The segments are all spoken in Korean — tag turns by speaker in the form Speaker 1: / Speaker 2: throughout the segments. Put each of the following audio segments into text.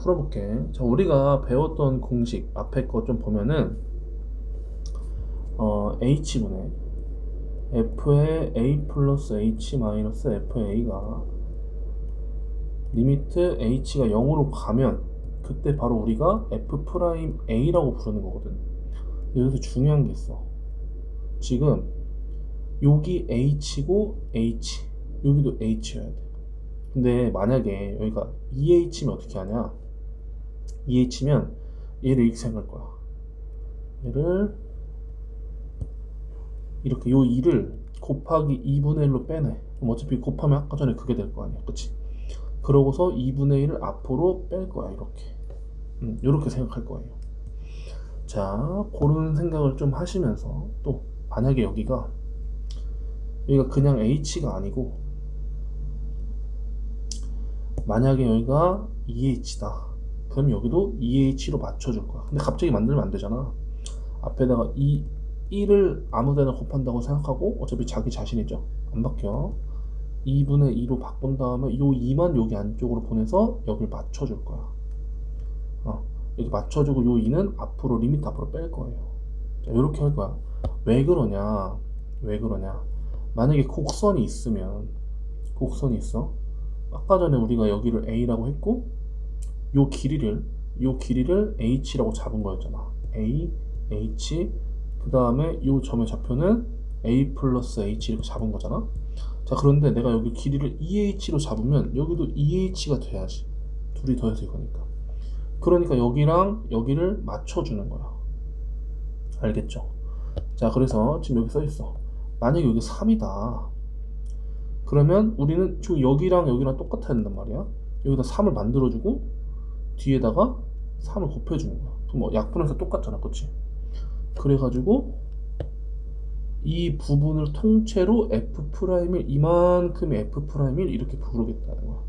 Speaker 1: 풀어볼게. 자, 우리가 배웠던 공식 앞에 거 좀 보면은 h분의 f의 a 플러스 h 마이너스 f의 a가 리미트 h가 0으로 가면 그때 바로 우리가 f 프라임 a라고 부르는 거거든. 여기서 중요한 게 있어. 지금 여기 h고 h, 여기도 h여야 돼. 근데 만약에 여기가 2h면 어떻게 하냐? 2h면 얘를 이렇게 생각할 거야. 얘를 이렇게 요 2를 곱하기 2분의 1로 빼내. 그럼 어차피 곱하면 아까 전에 그게 될 거 아니야, 그치? 그러고서 2분의 1을 앞으로 뺄 거야, 이렇게. 이렇게 생각할 거예요. 자, 그런 생각을 좀 하시면서 또 만약에 여기가 그냥 h가 아니고 만약에 여기가 2h다. 그럼 여기도 2h로 맞춰줄 거야. 근데 갑자기 만들면 안 되잖아. 앞에다가 1을 아무데나 곱한다고 생각하고 어차피 자기 자신이죠. 안 바뀌어. 2분의 2로 바꾼 다음에 요 2만 여기 안쪽으로 보내서 여기를 맞춰줄 거야. 여기 맞춰주고 요 2는 앞으로 리미트 앞으로 뺄 거예요. 자, 이렇게 할 거야. 왜 그러냐? 만약에 곡선이 있으면 곡선이 있어. 아까 전에 우리가 여기를 A라고 했고 요 길이를 H라고 잡은 거였잖아. A, H 그 다음에 요 점의 좌표는 A 플러스 H 이렇게 잡은 거잖아. 자, 그런데 내가 여기 길이를 2H로 잡으면 여기도 2H가 돼야지. 둘이 더해서 이거니까. 그러니까 여기랑 여기를 맞춰주는 거야. 알겠죠? 자, 그래서 지금 여기 써있어. 만약에 여기 3이다. 그러면 우리는 지금 여기랑 똑같아야 된단 말이야. 여기다 3을 만들어주고 뒤에다가 3을 곱해주는 거야. 그럼 뭐 약분해서 똑같잖아, 그치? 그래가지고 이 부분을 통째로 F'을 이만큼의 F'을 이렇게 부르겠다는 거야.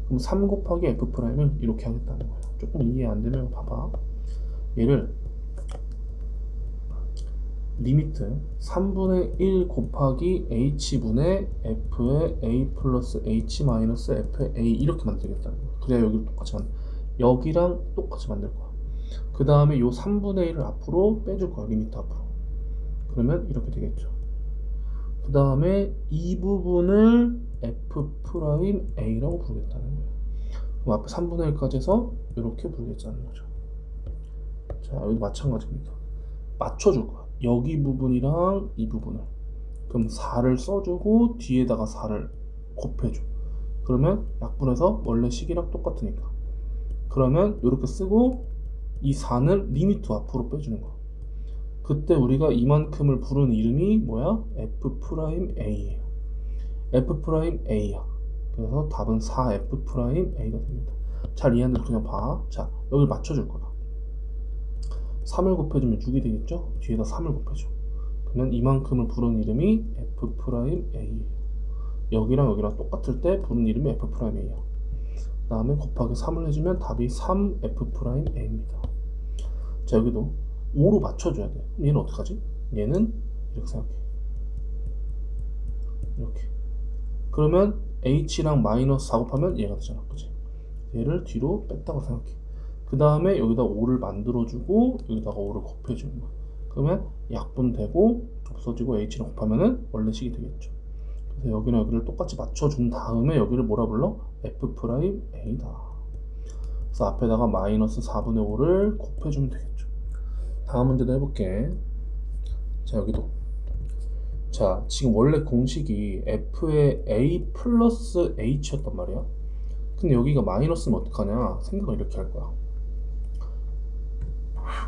Speaker 1: 그럼 3 곱하기 F'을 이렇게 하겠다는 거야. 조금 이해 안 되면 봐봐. 얘를 리미트 3분의 1 곱하기 h분의 f의 a 플러스 h 마이너스 f의 a 이렇게 만들겠다는 거야. 그래야 여기랑 똑같이 만들 거야. 그 다음에 요 3분의 1을 앞으로 빼줄 거야. 리미트 앞으로. 그러면 이렇게 되겠죠. 그 다음에 이 부분을 f 프라임 a라고 부르겠다는 거예요. 그럼 앞에 3분의 1까지 해서 이렇게 부르겠다는 거죠. 자, 여기도 마찬가지입니다. 맞춰줄 거야. 여기 부분이랑 이 부분을. 그럼 4를 써주고 뒤에다가 4를 곱해줘. 그러면 약분해서 원래 식이랑 똑같으니까. 그러면 이렇게 쓰고 이 4는 리미트 앞으로 빼주는 거야. 그때 우리가 이만큼을 부르는 이름이 뭐야? F'A예요. F'A야. 그래서 답은 4F'A가 됩니다. 잘 이해하는데 그냥 봐. 자, 여기를 맞춰줄 거야. 3을 곱해주면 6이 되겠죠? 뒤에다 3을 곱해줘. 그러면 이만큼을 부르는 이름이 F'A예요. 여기랑 똑같을 때 부르는 이름이 F'A야. 그 다음에 곱하기 3을 해주면 답이 3F'A입니다. 자, 여기도 5로 맞춰줘야 돼. 얘는 어떡하지? 얘는 이렇게 생각해. 이렇게. 그러면 H랑 마이너스 4 곱하면 얘가 되잖아. 그치? 얘를 뒤로 뺐다고 생각해. 그 다음에 여기다 5를 만들어주고 여기다가 5를 곱해주는 거야. 그러면 약분되고 없어지고 h를 곱하면은 원래 식이 되겠죠. 그래서 여기랑 여기를 똑같이 맞춰준 다음에 여기를 뭐라 불러? F'A다. 그래서 앞에다가 마이너스 4분의 5를 곱해주면 되겠죠. 다음 문제도 해볼게. 자, 여기도. 자, 지금 원래 공식이 F의 A 플러스 H였단 말이야. 근데 여기가 마이너스면 어떡하냐? 생각을 이렇게 할 거야.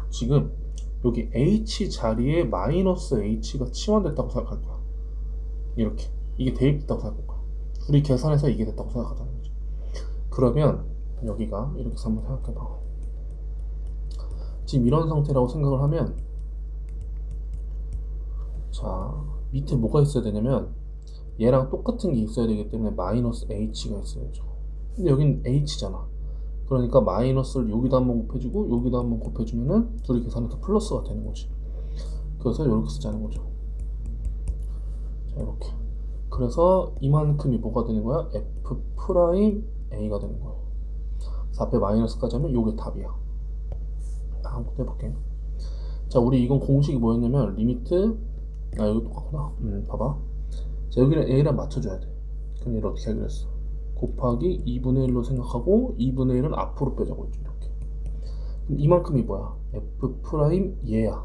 Speaker 1: 지금 여기 H 자리에 마이너스 H가 치환됐다고 생각할 거야. 이렇게. 이게 대입됐다고 생각할 거야. 우리 계산해서 이게 됐다고 생각하자는 거죠. 그러면 여기가 이렇게 해서 한번 생각해봐. 지금 이런 상태라고 생각을 하면 자, 밑에 뭐가 있어야 되냐면 얘랑 똑같은 게 있어야 되기 때문에 마이너스 H가 있어야죠. 근데 여긴 H잖아. 그러니까 마이너스를 여기다 한번 곱해주고 여기다 한번 곱해주면은 둘이 계산해서 플러스가 되는 거지. 그래서 이렇게 쓰자는 거죠. 자, 이렇게. 그래서 이만큼이 뭐가 되는 거야? F'A가 되는 거예요. 4패 마이너스까지 하면 요게 답이야. 한번 해볼게. 자, 우리 이건 공식이 뭐였냐면 리미트 여기 똑같구나. 봐봐. 자, 여기는 a랑 맞춰줘야 돼. 그럼 얘를 어떻게 하기로 했어? 곱하기 2분의 1로 생각하고 2분의 1은 앞으로 빼자고 했죠. 이렇게. 그럼 이만큼이 뭐야? f 프라임 얘야.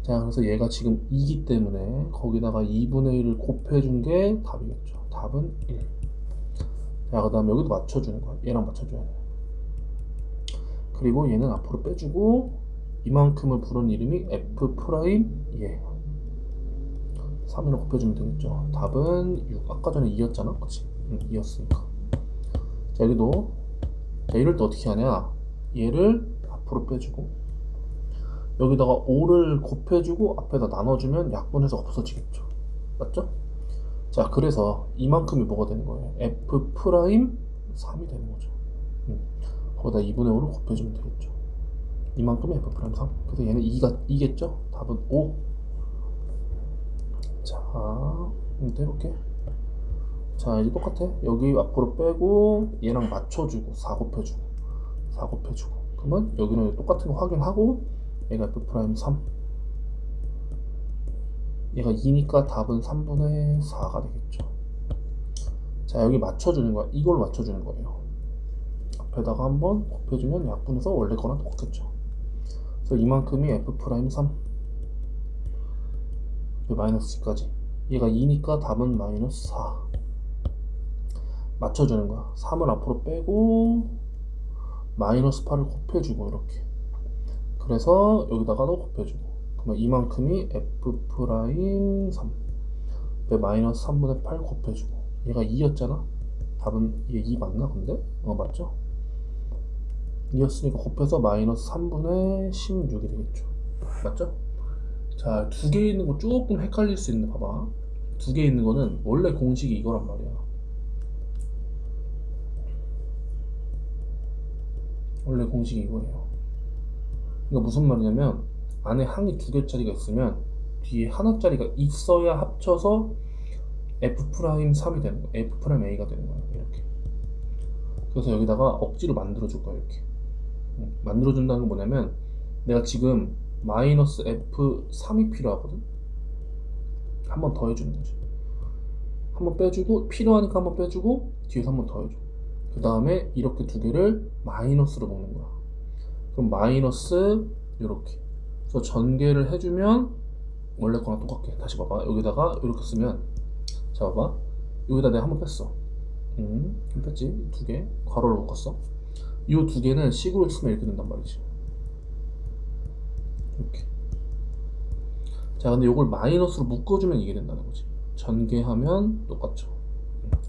Speaker 1: 자, 그래서 얘가 지금 2기 때문에 거기다가 2분의 1을 곱해준 게 답이겠죠. 답은 1. 자, 그 다음에 여기도 맞춰주는 거야. 얘랑 맞춰줘야 돼. 그리고 얘는 앞으로 빼주고 이만큼을 부른 이름이 f 프라임 얘. 3으로 곱해주면 되겠죠. 답은 6. 아까 전에 2였잖아. 그치? 2였으니까. 자, 여기도. 자, 이럴 때 어떻게 하냐. 얘를 앞으로 빼주고 여기다가 5를 곱해주고 앞에다 나눠주면 약분해서 없어지겠죠. 맞죠? 자, 그래서 이만큼이 뭐가 되는 거예요? f 프라임 3이 되는 거죠. 거기다 2분의 5를 곱해주면 되겠죠. 이만큼이 f 프라임 3. 그래서 얘는 2겠죠? 답은 5. 자, 해볼게. 자, 이제 똑같아. 여기 앞으로 빼고 얘랑 맞춰주고 4 곱해주고 4 곱해주고 그러면 여기는 똑같은 거 확인하고 얘가 f 프라임 3. 얘가 2니까 답은 3분의 4가 되겠죠. 자, 여기 맞춰주는 거야. 이걸 맞춰주는 거예요. 앞에다가 한번 곱해주면 약분해서 원래 거랑 똑같겠죠. 그래서 이만큼이 f 프라임 3 마이너스 2까지. 얘가 2니까 답은 마이너스 4. 맞춰주는 거야. 3을 앞으로 빼고 마이너스 8을 곱해주고 이렇게. 그래서 여기다가도 곱해주고. 그러면 이만큼이 f 프라임 3 마이너스 3분의 8 곱해주고. 얘가 2였잖아. 답은 얘 2 맞나 근데? 맞죠? 2였으니까 곱해서 마이너스 3분의 16이 되겠죠. 맞죠? 자, 두 개 있는 거 조금 헷갈릴 수 있는데 봐봐. 두 개 있는 거는 원래 공식이 이거란 말이야. 원래 공식이 이거예요. 그러니까 무슨 말이냐면 안에 항이 두 개짜리가 있으면 뒤에 하나짜리가 있어야 합쳐서 f 프라임 3이 되는 거야. f 프라임 a가 되는 거야. 이렇게. 그래서 여기다가 억지로 만들어줄 거야. 이렇게. 만들어준다는 건 뭐냐면 내가 지금 마이너스 f3이 필요하거든. 한 번 더 해주는 거지. 한 번 빼주고 필요하니까 한 번 빼주고 뒤에서 한 번 더 해줘. 그 다음에 이렇게 두 개를 마이너스로 먹는 거야. 그럼 마이너스 이렇게. 그래서 전개를 해주면 원래 거랑 똑같게. 다시 봐봐. 여기다가 이렇게 쓰면 자 봐봐. 여기다 내가 한 번 뺐어. 뺐지? 두 개. 괄호를 묶었어. 이 두 개는 식으로 쓰면 이렇게 된단 말이지. 이렇게. 자, 근데 이걸 마이너스로 묶어주면 이게 된다는 거지. 전개하면 똑같죠.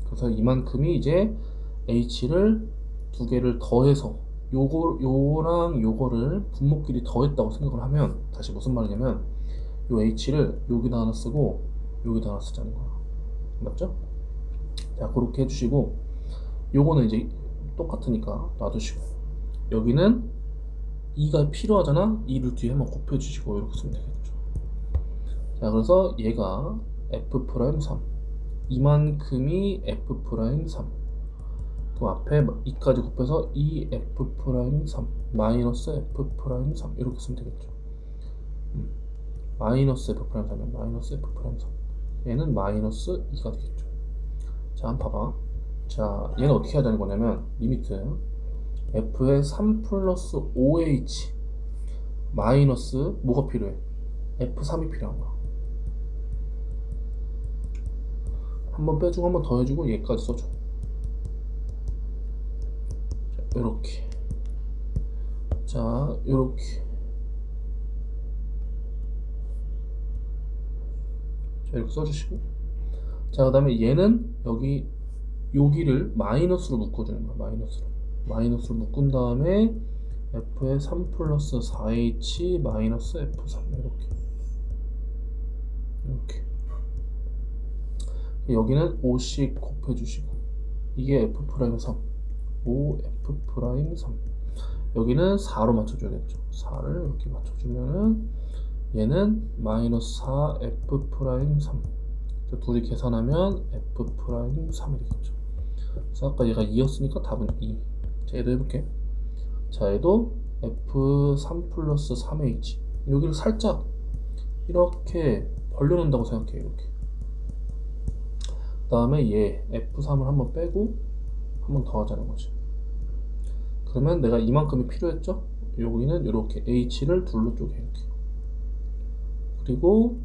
Speaker 1: 그래서 이만큼이 이제 h를 두 개를 더해서 요거랑 요거를 분모끼리 더했다고 생각을 하면 다시 무슨 말이냐면 요 h를 여기다 하나 쓰고 여기다 하나 쓰자는 거야. 맞죠? 자, 그렇게 해주시고 요거는 이제 똑같으니까 놔두시고 여기는 2가 필요하잖아. 2를 뒤에 한번 곱해주시고 이렇게 쓰면 되겠죠. 자, 그래서 얘가 f 프라임 3 이만큼이 f 프라임 3 그럼 앞에 2까지 곱해서 2f 프라임 3 마이너스 f 프라임 3 이렇게 쓰면 되겠죠. 마이너스 f 프라임 3이면 마이너스 f 프라임 3 얘는 마이너스 2가 되겠죠. 자, 한번 봐봐. 자, 얘는 어떻게 해야 되는 거냐면 리미트 f의 3 플러스 5h 마이너스 뭐가 필요해? f3이 필요한 거야. 한 번 빼주고 한 번 더 해주고 얘까지 써줘. 자, 이렇게. 자, 이렇게. 자, 이렇게 써주시고. 자, 그 다음에 얘는 여기를 마이너스로 묶어주는 거야. 마이너스로 묶은 다음에 f의 3 플러스 4h 마이너스 f3 이렇게. 여기는 5씩 곱해주시고 이게 f 프라임 3 5 f 프라임 3 여기는 4로 맞춰줘야겠죠. 4를 이렇게 맞춰주면은 얘는 마이너스 4 f 프라임 3 둘이 계산하면 f 프라임 3이 되겠죠. 그래서 아까 얘가 2였으니까 답은 2. 자, 얘도 해볼게. 자, 얘도 F3 플러스 3H. 여기를 살짝 이렇게 벌려놓는다고 생각해. 이렇게. 그 다음에 얘 F3을 한번 빼고 한번 더 하자는 거지. 그러면 내가 이만큼이 필요했죠? 여기는 이렇게 H를 둘로 쪼개 이렇게. 그리고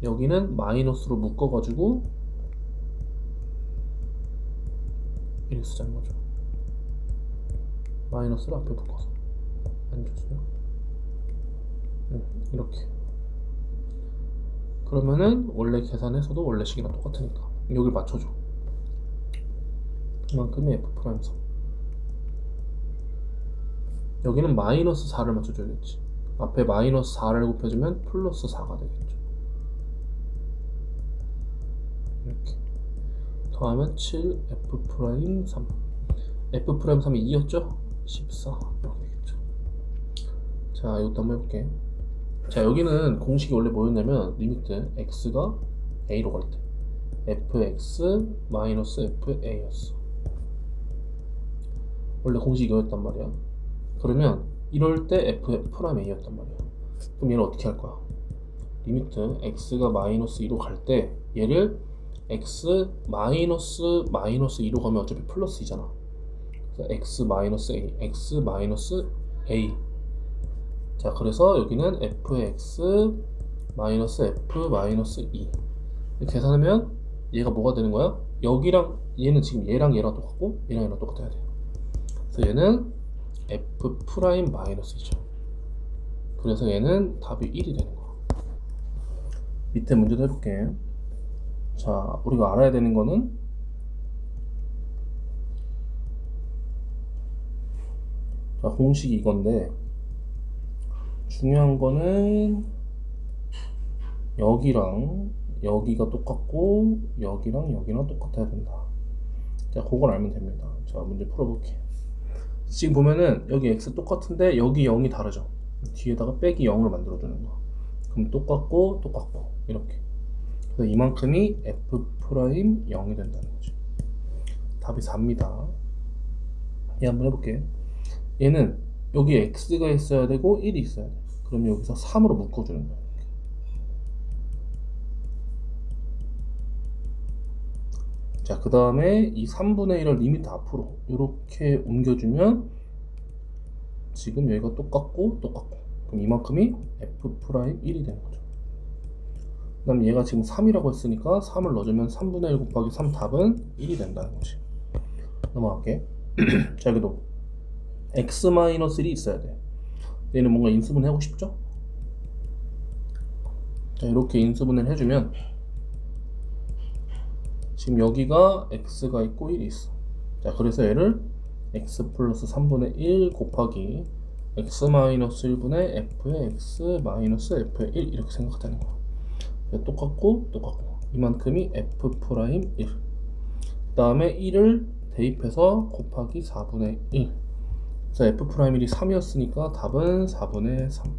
Speaker 1: 여기는 마이너스로 묶어가지고 이렇게 쓰자는 거죠. 마이너스를 앞에 묶어서. 안 좋죠? 이렇게. 그러면은 원래 계산에서도 원래 식이랑 똑같으니까 여기를 맞춰줘. 이만큼의 F'선. 여기는 마이너스 4를 맞춰줘야겠지. 앞에 마이너스 4를 곱해주면 플러스 4가 되겠죠. 이렇게. 더하면 7 F'3. F'3이 2였죠? 14 이렇게 되겠죠. 자, 이것도 한번 해볼게. 자, 여기는 공식이 원래 뭐였냐면 리미트 x가 a로 갈 때 fx 마이너스 fa였어. 원래 공식이 이거였단 말이야. 그러면 이럴 때 f'(a였단 말이야. 그럼 얘는 어떻게 할 거야? 리미트 x가 마이너스 2로 갈 때 얘를 x 마이너스 2로 가면 어차피 플러스 2잖아. 그래서 x 마이너스 a, x 마이너스 a. 자, 그래서 여기는 fx 마이너스 f 마이너스 2 계산하면 얘가 뭐가 되는 거야? 여기랑 얘는 지금 얘랑 똑같고 얘랑 똑같아야 돼. 그래서 얘는 f 프라임 마이너스 2죠. 그래서 얘는 답이 1이 되는 거야. 밑에 문제도 해볼게. 자, 우리가 알아야 되는 거는 자, 공식이 이건데 중요한 거는 여기랑 여기가 똑같고 여기랑 여기랑 똑같아야 된다. 자, 그걸 알면 됩니다. 자, 문제 풀어볼게. 지금 보면은 여기 x 똑같은데 여기 0이 다르죠. 뒤에다가 빼기 0을 만들어주는 거야. 그럼 똑같고 이렇게. 그래서 이만큼이 f'0이 된다는 거지. 답이 4입니다. 얘 한번 해볼게. 얘는 여기 x가 있어야 되고 1이 있어야 돼. 그럼 여기서 3으로 묶어주는 거야. 자, 그 다음에 이 3분의 1을 리미트 앞으로 이렇게 옮겨주면 지금 여기가 똑같고 그럼 이만큼이 f'1이 되는 거죠. 그 다음 얘가 지금 3이라고 했으니까 3을 넣어주면 3분의 1 곱하기 3 답은 1이 된다는 거지. 넘어갈게. 자, 여기도 x-1이 있어야 돼. 얘는 뭔가 인수분 하고 싶죠? 자, 이렇게 인수분을 해주면 지금 여기가 x가 있고 1이 있어. 자, 그래서 얘를 x 플러스 3분의 1 곱하기 x-1분의 f의 x 마이너스 f의 1 이렇게 생각하자는 거야. 똑같고 이만큼이 f'1. 그 다음에 1을 대입해서 곱하기 4분의 1. 그래서 f'1이 3이었으니까 답은 4분의 3.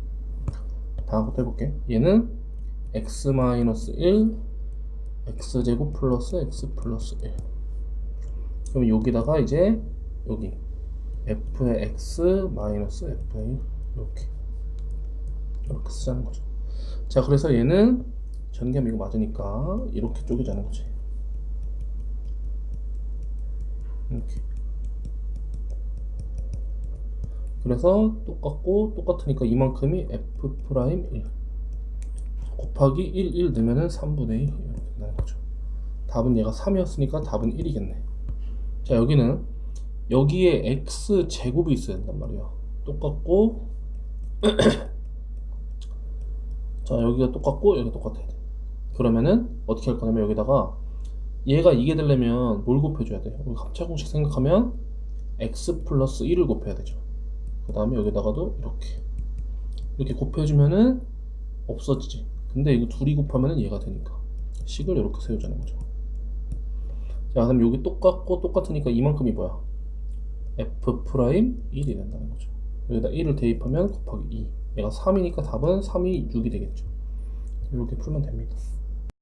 Speaker 1: 다음부터 해볼게. 얘는 x-1 x제곱 플러스 x 플러스 1. 그럼 여기다가 이제 여기 f의 x 마이너스 f의 1 이렇게 쓰자는 거죠. 자, 그래서 얘는 전개하면 이거 맞으니까 이렇게 쪼개자는 거지. 이렇게. 그래서 똑같으니까 이만큼이 f'1 곱하기 1 넣으면은 3분의 2 이렇게 된다는 거죠. 답은 얘가 3이었으니까 답은 1이겠네. 자, 여기는 여기에 x 제곱이 있어야 된단 말이야. 똑같고 자, 여기가 똑같고 여기가 똑같아야 돼. 그러면은 어떻게 할 거냐면 여기다가 얘가 이게 되려면 뭘 곱해줘야 돼? 우리 합차 공식 생각하면 x 플러스 1을 곱해야 되죠. 그 다음에 여기다가도 이렇게 곱해주면은 없어지지. 근데 이거 둘이 곱하면은 얘가 되니까 식을 이렇게 세우자는 거죠. 자, 그럼 여기 똑같으니까 이만큼이 뭐야? f'1이 된다는 거죠. 여기다 1을 대입하면 곱하기 2. 얘가 3이니까 답은 3이 6이 되겠죠. 이렇게 풀면 됩니다.